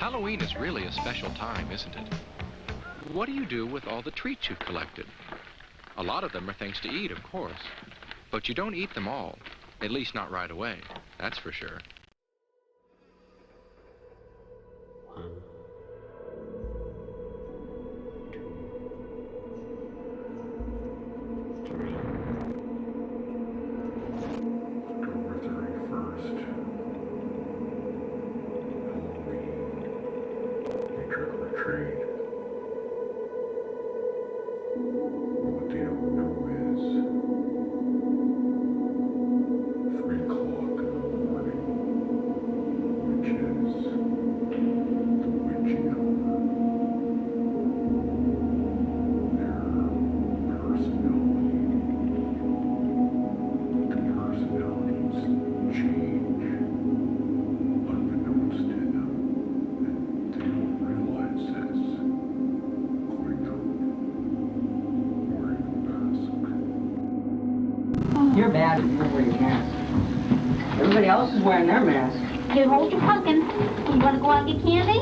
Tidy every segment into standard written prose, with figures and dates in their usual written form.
Halloween is really a special time, isn't it? What do you do with all the treats you've collected? A lot of them are things to eat, of course. But you don't eat them all. At least not right away. That's for sure. You're bad if you don't wear your mask. Everybody else is wearing their mask. Here, hold your pumpkin. You want to go out and get candy?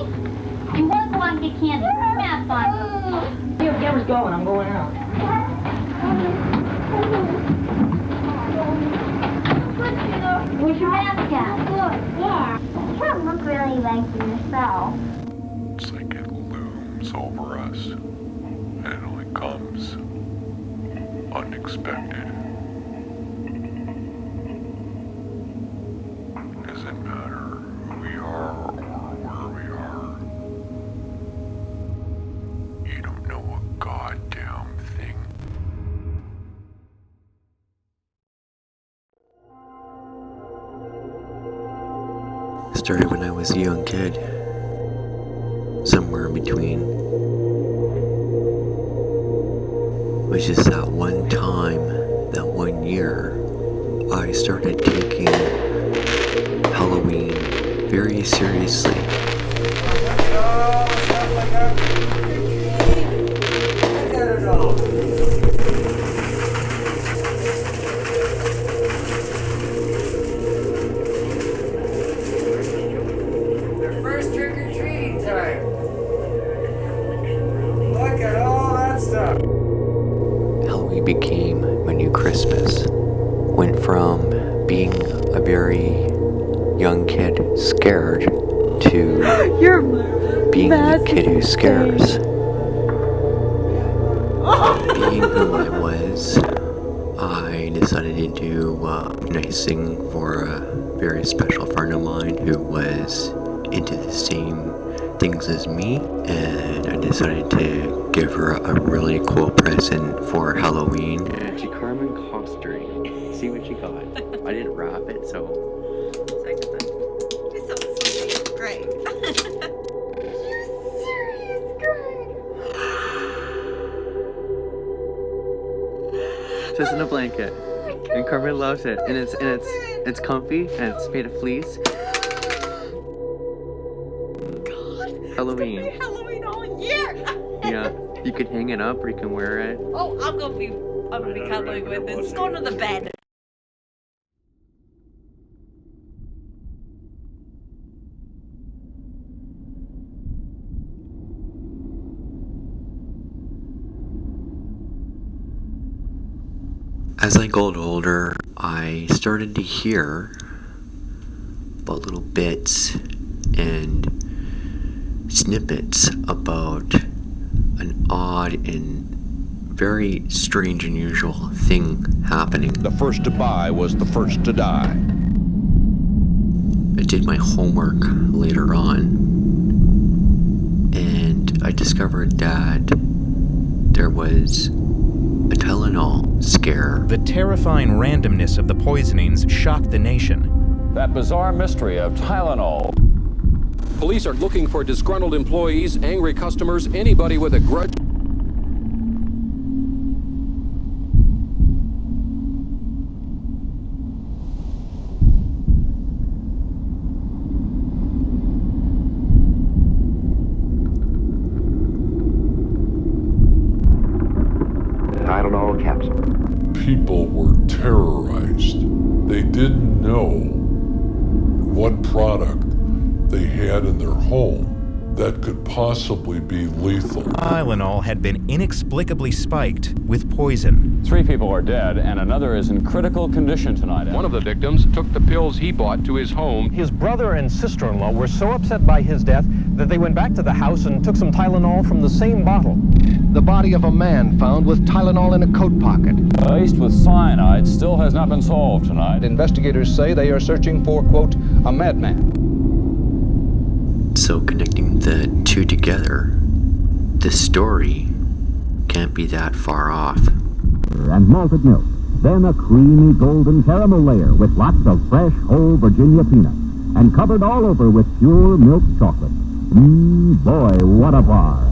You want to go out and get candy? Put your mask on. Here, Gamera's going. I'm going out. Where's your mask at? Yeah. You don't look really like yourself. It's like it looms over us. And it only comes unexpected. Doesn't matter who we are or where we are. You don't know a goddamn thing. It started when I was a young kid. Somewhere in between. It was just that one time, that one year, I started taking Halloween very seriously. Their first trick-or-treating time. Look at all that stuff. Halloween became my new Christmas. Went from being a very young kid scared to being the kid who scares. Being who I was, I decided to do nice thing for a very special friend of mine who was into the same things as me, and I decided to give her a really cool present for Halloween. And she Carmen Costering. See what she got. I didn't wrap it, so. You're so sweet, Greg. You serious, Greg? Just in a blanket, and Carmen loves it, and it's comfy, and it's made of fleece. God, Halloween. It's gonna be Halloween all year. Yeah, you can hang it up or you can wear it. Oh, I'm gonna be cuddling with it. It's going to the bed. As I got older, I started to hear about little bits and snippets about an odd and very strange, unusual thing happening. The first to buy was the first to die. I did my homework later on, and I discovered that there was a Tylenol scare. The terrifying randomness of the poisonings shocked the nation. That bizarre mystery of Tylenol. Police are looking for disgruntled employees, angry customers, anybody with a grudge. Tylenol capsule. People were terrorized. They didn't know what product they had in their home. that could possibly be lethal. Tylenol had been inexplicably spiked with poison. 3 people are dead, and another is in critical condition tonight. One of the victims took the pills he bought to his home. His brother and sister-in-law were so upset by his death that they went back to the house and took some Tylenol from the same bottle. The body of a man found with Tylenol in a coat pocket. Laced with cyanide still has not been solved tonight. Investigators say they are searching for, quote, a madman. So connecting the two together, the story can't be that far off. And malted milk, then a creamy golden caramel layer with lots of fresh whole Virginia peanuts, and covered all over with pure milk chocolate. Boy, what a bar.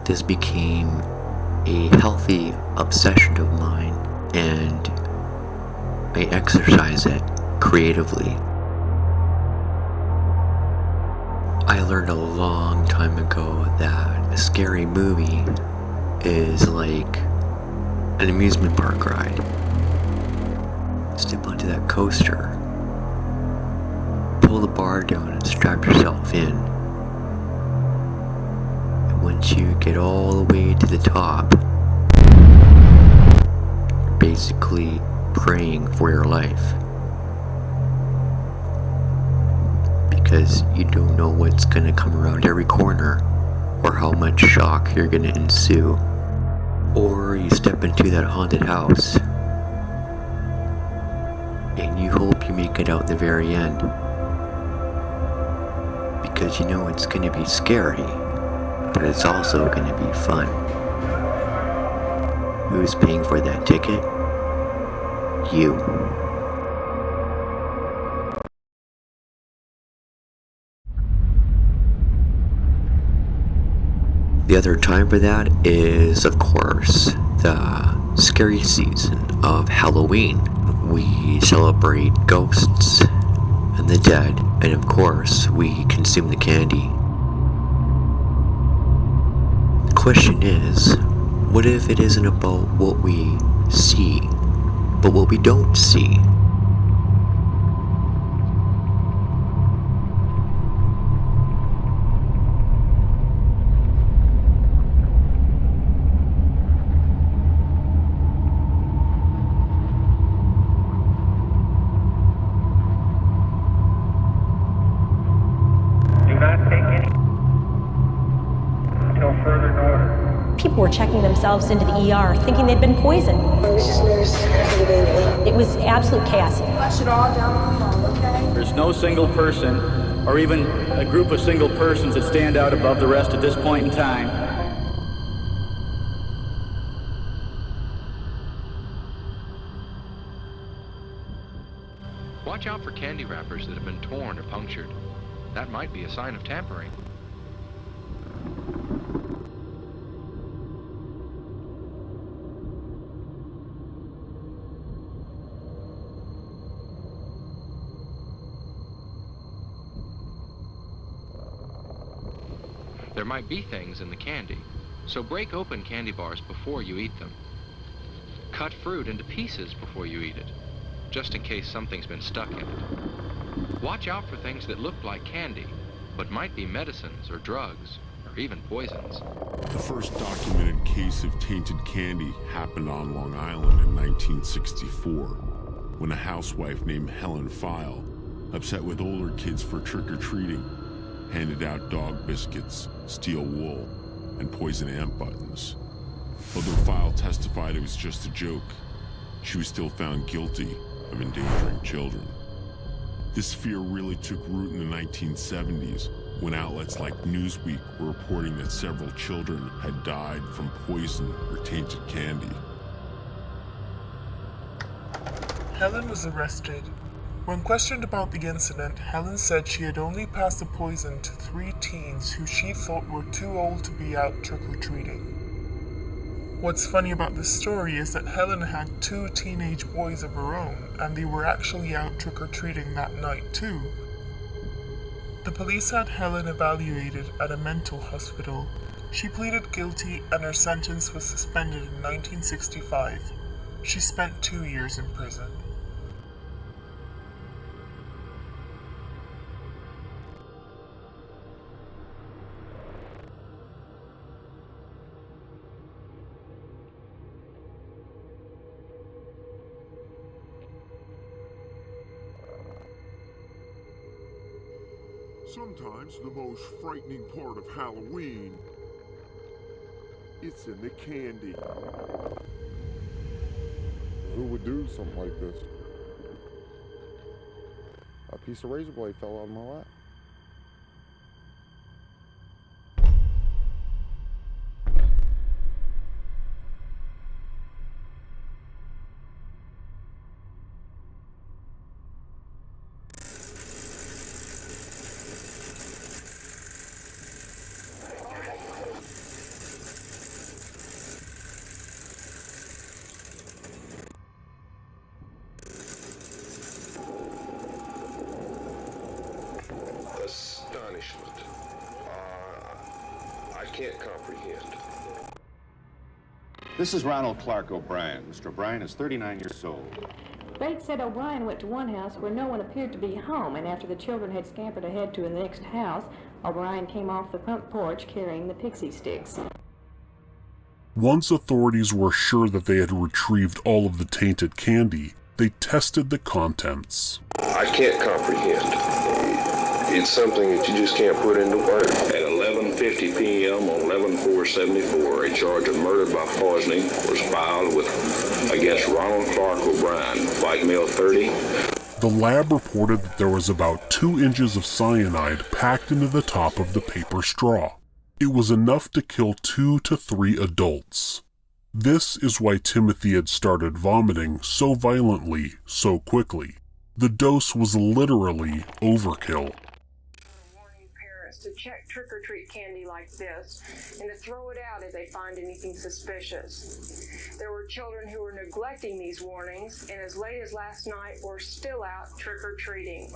This became a healthy obsession of mine, and I exercise it creatively. I learned a long time ago that a scary movie is like an amusement park ride. Step onto that coaster, pull the bar down and strap yourself in. Once you get all the way to the top, you're basically praying for your life. Because you don't know what's going to come around every corner, or how much shock you're going to ensue. Or you step into that haunted house, and you hope you make it out the very end. Because you know it's going to be scary, but it's also going to be fun. Who's paying for that ticket? You. The other time for that is, of course, the scary season of Halloween. We celebrate ghosts and the dead, and of course, we consume the candy. The question is, what if it isn't about what we see, but what we don't see? People were checking themselves into the ER, thinking they'd been poisoned. It was absolute chaos. Flush it all down on the wall, okay? There's no single person, or even a group of single persons that stand out above the rest at this point in time. Watch out for candy wrappers that have been torn or punctured. That might be a sign of tampering. There might be things in the candy, so break open candy bars before you eat them. Cut fruit into pieces before you eat it, just in case something's been stuck in it. Watch out for things that look like candy, but might be medicines or drugs, or even poisons. The first documented case of tainted candy happened on Long Island in 1964, when a housewife named Helen File, upset with older kids for trick-or-treating, handed out dog biscuits, steel wool, and poison ant buttons. Although File testified it was just a joke, she was still found guilty of endangering children. This fear really took root in the 1970s, when outlets like Newsweek were reporting that several children had died from poison or tainted candy. Helen was arrested. When questioned about the incident, Helen said she had only passed the poison to 3 teens who she thought were too old to be out trick-or-treating. What's funny about this story is that Helen had 2 teenage boys of her own, and they were actually out trick-or-treating that night too. The police had Helen evaluated at a mental hospital. She pleaded guilty and her sentence was suspended in 1965. She spent 2 years in prison. Sometimes the most frightening part of Halloween, it's in the candy. Who would do something like this? A piece of razor blade fell out of my lap. Astonishment. I can't comprehend. This is Ronald Clark O'Brien. Mr. O'Brien is 39 years old. Bates said O'Brien went to one house where no one appeared to be home, and after the children had scampered ahead to the next house, O'Brien came off the front porch carrying the pixie sticks. Once authorities were sure that they had retrieved all of the tainted candy, they tested the contents. I can't comprehend. It's something that you just can't put into words. At 11:50 p.m. on 11/4/74, a charge of murder by poisoning was filed against Ronald Clark O'Brien, white male 30. The lab reported that there was about 2 inches of cyanide packed into the top of the paper straw. It was enough to kill 2 to 3 adults. This is why Timothy had started vomiting so violently, so quickly. The dose was literally overkill. To check trick-or-treat candy like this and to throw it out if they find anything suspicious. There were children who were neglecting these warnings and as late as last night were still out trick-or-treating.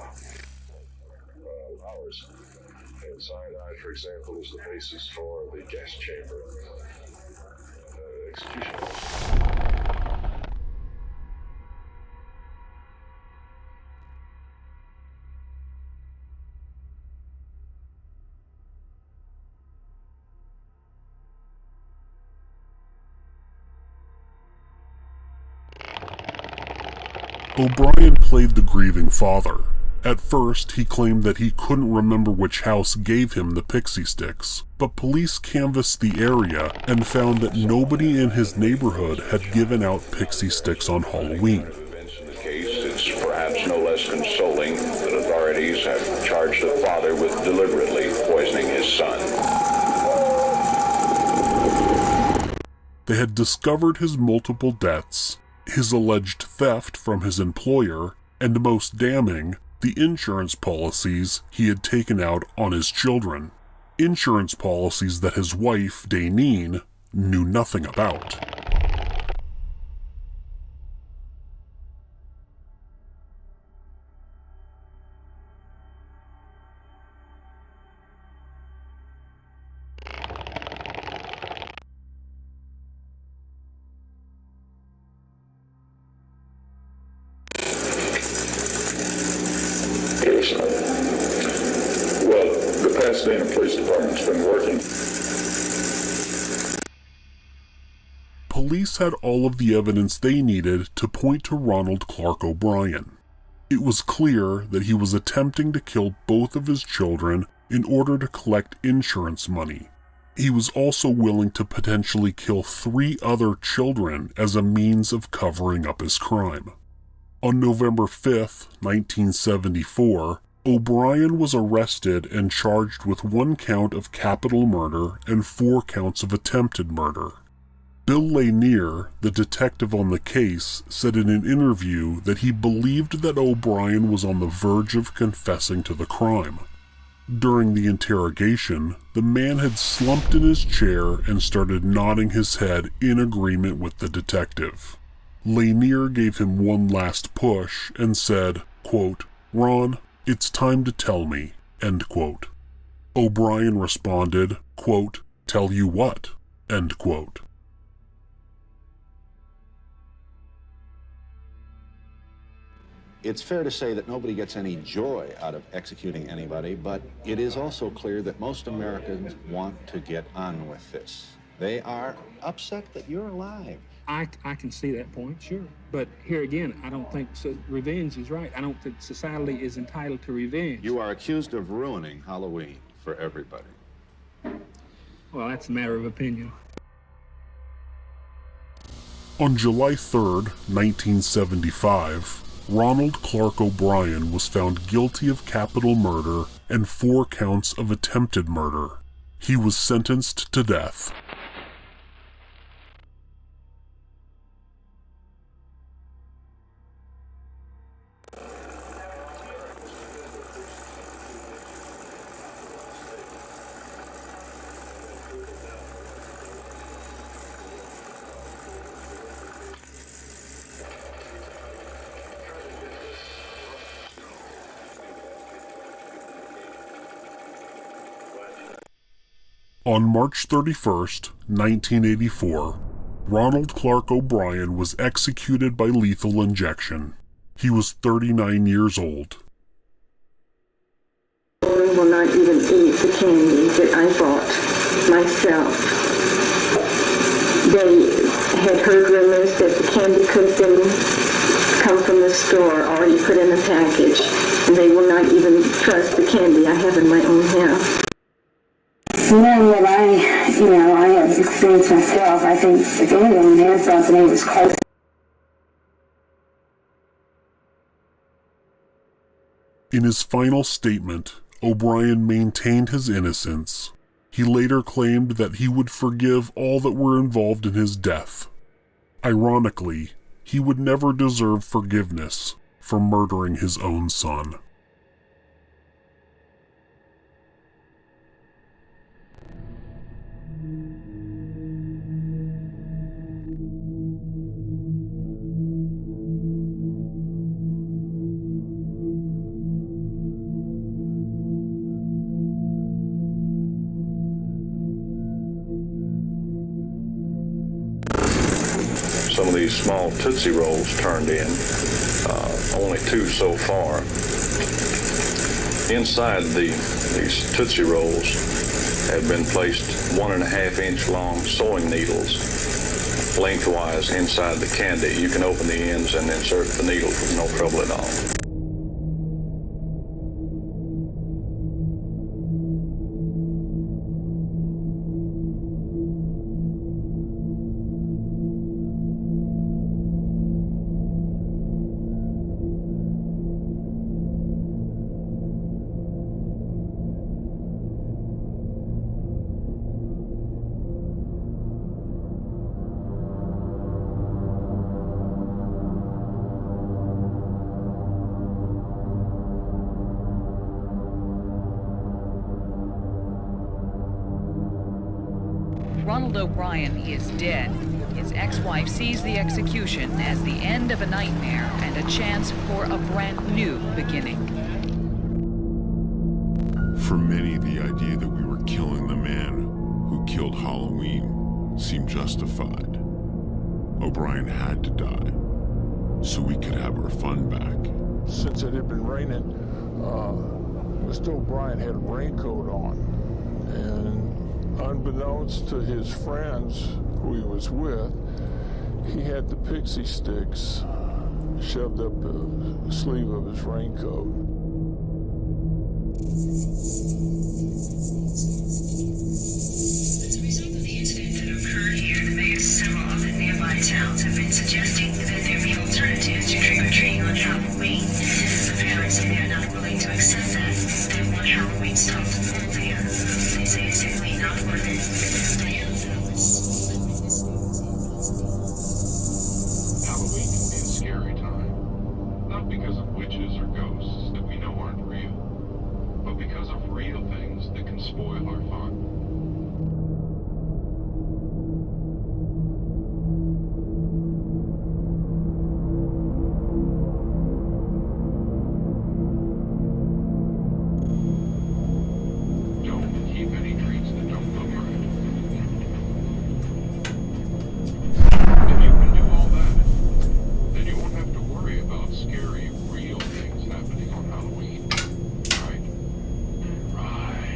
Ours. And cyanide, for example, is the basis for the gas chamber execution. O'Brien played the grieving father, At first, he claimed that he couldn't remember which house gave him the pixie sticks, but police canvassed the area and found that nobody in his neighborhood had given out pixie sticks on Halloween. It's perhaps no less consoling that authorities have charged a father with deliberately poisoning his son. They had discovered his multiple debts, his alleged theft from his employer, and most damning, the insurance policies he had taken out on his children. Insurance policies that his wife, Daneen, knew nothing about. Well, the Pasadena Police Department's been working. Police had all of the evidence they needed to point to Ronald Clark O'Brien. It was clear that he was attempting to kill both of his children in order to collect insurance money. He was also willing to potentially kill 3 other children as a means of covering up his crime. On November 5th, 1974, O'Brien was arrested and charged with 1 count of capital murder and 4 counts of attempted murder. Bill Lanier, the detective on the case, said in an interview that he believed that O'Brien was on the verge of confessing to the crime. During the interrogation, the man had slumped in his chair and started nodding his head in agreement with the detective. Lanier gave him one last push and said, quote, "Ron, it's time to tell me," end quote. O'Brien responded, quote, "Tell you what?" end quote. It's fair to say that nobody gets any joy out of executing anybody, but it is also clear that most Americans want to get on with this. They are upset that you're alive. I can see that point, sure. But here again, I don't think revenge is right. I don't think society is entitled to revenge. You are accused of ruining Halloween for everybody. Well, that's a matter of opinion. On July 3rd, 1975, Ronald Clark O'Brien was found guilty of capital murder and 4 counts of attempted murder. He was sentenced to death. On March 31st, 1984, Ronald Clark O'Brien was executed by lethal injection. He was 39 years old. Children will not even eat the candy that I bought myself. They had heard rumors that the candy could have been come from the store, already put in a package, and they will not even trust the candy I have in my own house. Knowing what I have experienced myself, I think if anyone had thought that he was close. In his final statement, O'Brien maintained his innocence. He later claimed that he would forgive all that were involved in his death. Ironically, he would never deserve forgiveness for murdering his own son. Some of these small Tootsie Rolls turned in, only 2 so far. Inside these Tootsie Rolls have been placed 1.5-inch long sewing needles lengthwise inside the candy. You can open the ends and insert the needle with no trouble at all. Ronald O'Brien is dead. His ex-wife sees the execution as the end of a nightmare and a chance for a brand new beginning. For many, the idea that we were killing the man who killed Halloween seemed justified. O'Brien had to die so we could have our fun back. Since it had been raining, Mr. O'Brien had a raincoat on, and unbeknownst to his friends who he was with, he had the pixie sticks shoved up the sleeve of his raincoat. As a result of the incident that occurred here, the mayors of several other nearby towns have been suggesting that there be alternatives to trick-or-treating on Halloween. The parents say they are not willing to accept that. They want Halloween stuff to fall here. They say it's simply not worth it. Halloween can be a scary time, not because of witches or ghosts that we know aren't real, but because of real things that can spoil our fun. Don't keep any treats that don't look right. If you can do all that, then you won't have to worry about scary, real things happening on Halloween. Right? Right.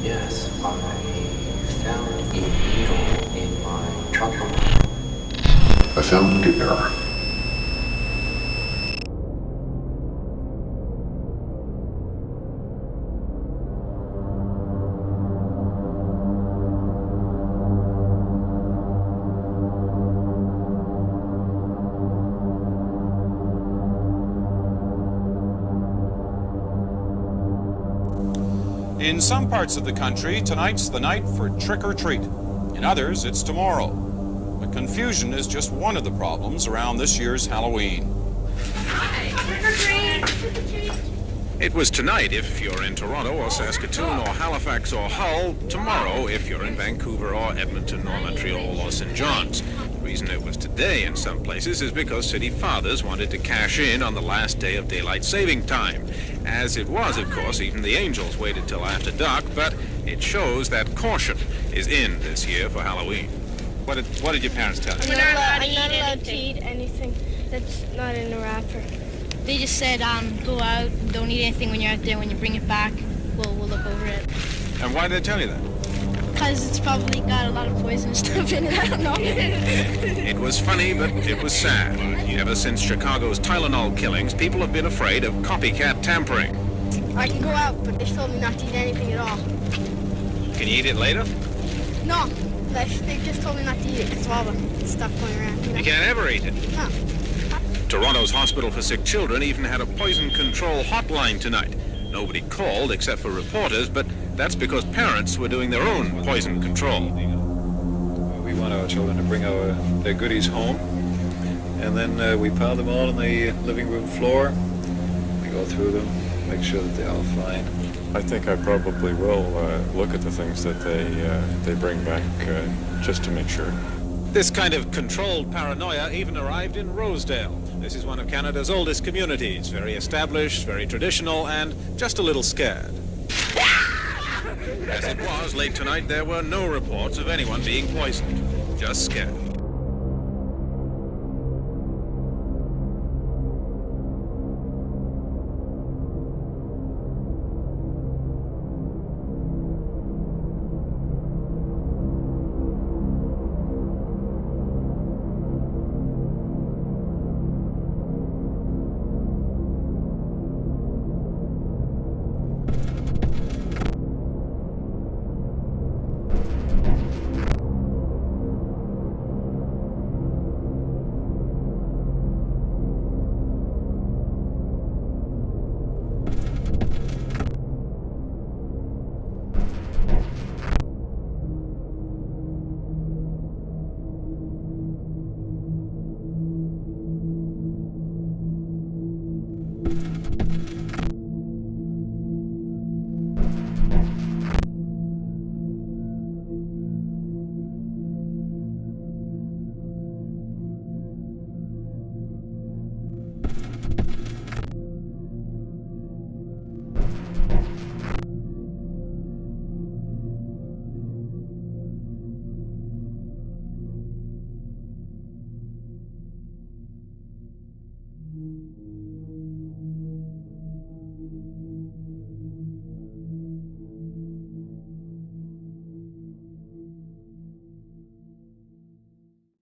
Yes, I found a needle in my truck. I found air. In some parts of the country, tonight's the night for trick-or-treat. In others, it's tomorrow. But confusion is just one of the problems around this year's Halloween. It was tonight if you're in Toronto or Saskatoon or Halifax or Hull, tomorrow if you're in Vancouver or Edmonton or Montreal or St. John's. The reason it was today in some places is because city fathers wanted to cash in on the last day of daylight saving time. As it was, of course, even the angels waited till after dark, but it shows that caution is in this year for Halloween. What did your parents tell you? I'm not allowed to eat anything that's not in a wrapper. They just said, go out, don't eat anything when you're out there. When you bring it back, we'll look over it. And why did they tell you that? Because it's probably got a lot of poison stuff in it, I don't know. It was funny, but it was sad. Ever since Chicago's Tylenol killings, people have been afraid of copycat tampering. I can go out, but they told me not to eat anything at all. Can you eat it later? No, they just told me not to eat it because of all the stuff going around. You can't ever eat it. No. Toronto's Hospital for Sick Children even had a poison control hotline tonight. Nobody called except for reporters, but that's because parents were doing their own poison control. We want our children to bring their goodies home, and then we pile them all on the living room floor. We go through them, make sure that they're all fine. I think I probably will look at the things that they bring back just to make sure. This kind of controlled paranoia even arrived in Rosedale. This is one of Canada's oldest communities, very established, very traditional, and just a little scared. As it was, late tonight, there were no reports of anyone being poisoned, just scared.